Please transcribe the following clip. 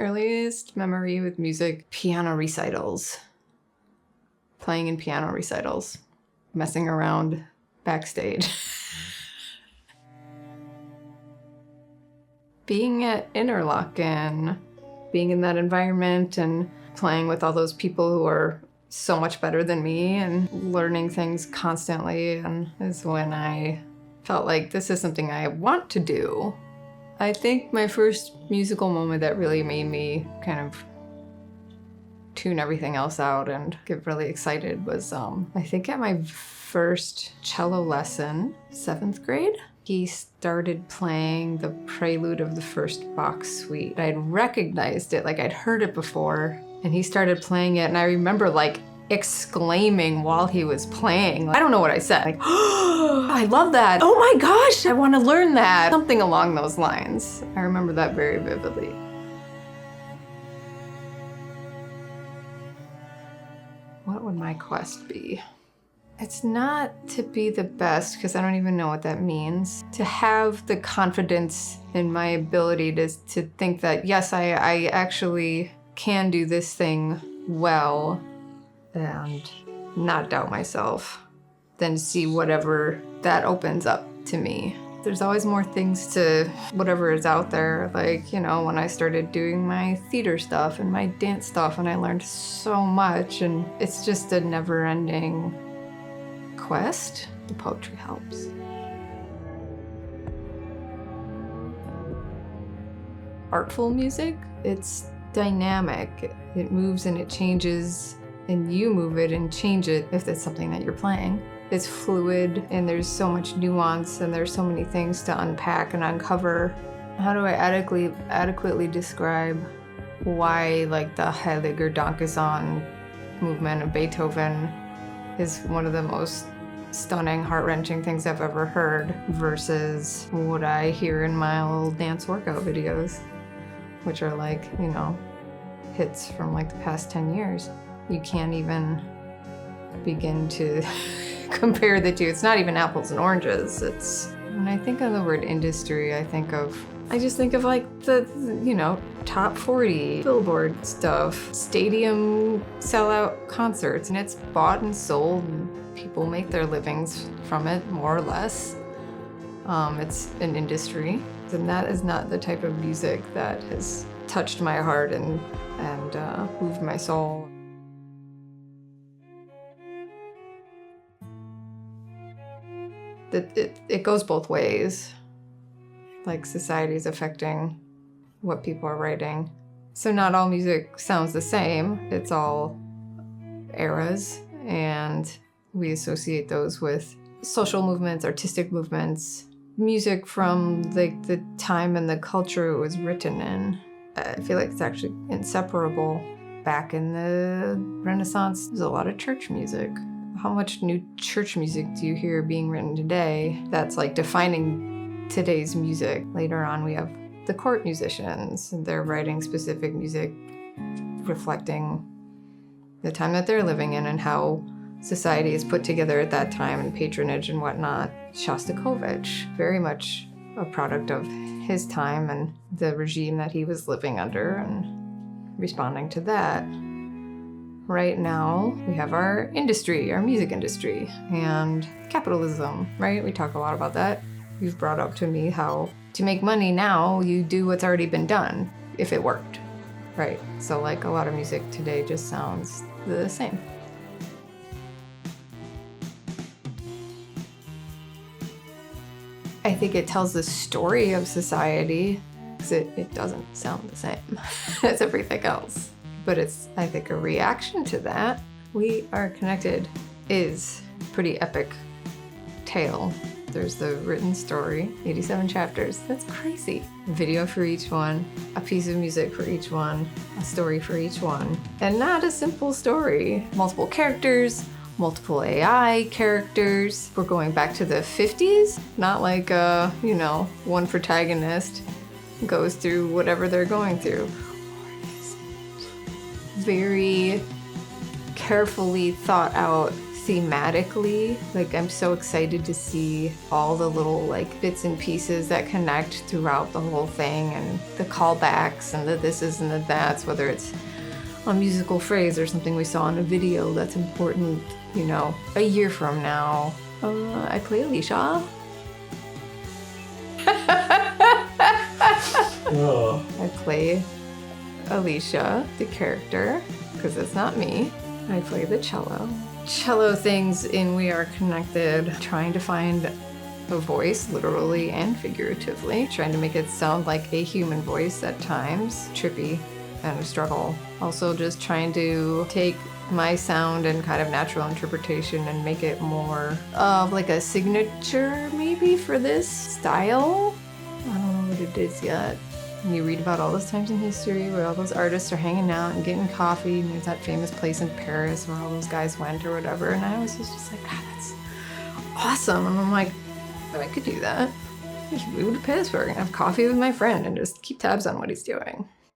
earliest memory with music, piano recitals. Playing in piano recitals. Messing around backstage. Being at Interlochen, being in that environment and playing with all those people who are so much better than me and learning things constantly, and is when I felt like this is something I want to do. I think my first musical moment that really made me kind of tune everything else out and get really excited was, I think at my first cello lesson, 7th grade. He started playing the prelude of the first Bach suite. I'd recognized it, like I'd heard it before, and he started playing it, and I remember like exclaiming while he was playing. I don't know what I said, like, oh, I love that. Oh my gosh, I want to learn that. Something along those lines. I remember that very vividly. What would my quest be? It's not to be the best, because I don't even know what that means. To have the confidence in my ability to think that, yes, I actually can do this thing well, and not doubt myself. Then see whatever that opens up to me. There's always more things to whatever is out there. Like, you know, when I started doing my theater stuff and my dance stuff, and I learned so much, and it's just a never-ending quest. The poetry helps. Artful music, it's dynamic. It moves and it changes, and you move it and change it if it's something that you're playing. It's fluid, and there's so much nuance, and there's so many things to unpack and uncover. How do I adequately describe why, like, the Heiliger Dankesong movement of Beethoven is one of the most stunning, heart-wrenching things I've ever heard versus what I hear in my old dance workout videos, which are like, you know, hits from like the past 10 years. You can't even begin to compare the two. It's not even apples and oranges. When I think of the word industry, I just think of like the, you know, top 40 Billboard stuff, stadium sellout concerts, and it's bought and sold, and people make their livings from it, more or less. It's an industry, and that is not the type of music that has touched my heart and moved my soul. It goes both ways. Like, society is affecting what people are writing. So not all music sounds the same. It's all eras, and we associate those with social movements, artistic movements, music from the time and the culture it was written in. I feel like it's actually inseparable. Back in the Renaissance, there's a lot of church music. How much new church music do you hear being written today that's like defining today's music? Later on, we have the court musicians, and they're writing specific music reflecting the time that they're living in and how society is put together at that time, and patronage and whatnot. Shostakovich, very much a product of his time and the regime that he was living under, and responding to that. Right now, we have our industry, our music industry, and capitalism, right? We talk a lot about that. You've brought up to me how to make money now, you do what's already been done, if it worked, right? So like a lot of music today just sounds the same. I think it tells the story of society, because it doesn't sound the same as everything else. But it's, I think, a reaction to that. We Are Connected is a pretty epic tale. There's the written story, 87 chapters. That's crazy. A video for each one, a piece of music for each one, a story for each one. And not a simple story. Multiple characters, multiple AI characters. We're going back to the 50s, not like, you know, one protagonist goes through whatever they're going through. Very carefully thought out thematically. Like, I'm so excited to see all the little like bits and pieces that connect throughout the whole thing, and the callbacks and the thises and the that's, whether it's a musical phrase or something we saw in a video that's important, you know, a year from now. I play Alicia. Oh. I play Alicia, the character, because it's not me. I play the cello. Cello things in We Are Connected, trying to find a voice, literally and figuratively, trying to make it sound like a human voice at times. Trippy and a struggle. Also just trying to take my sound and kind of natural interpretation and make it more of like a signature maybe for this style. I don't know what it is yet. And you read about all those times in history where all those artists are hanging out and getting coffee, and there's that famous place in Paris where all those guys went or whatever, and I was just like, God, that's awesome. And I'm like, oh, I could do that. I could move to Pittsburgh and have coffee with my friend and just keep tabs on what he's doing.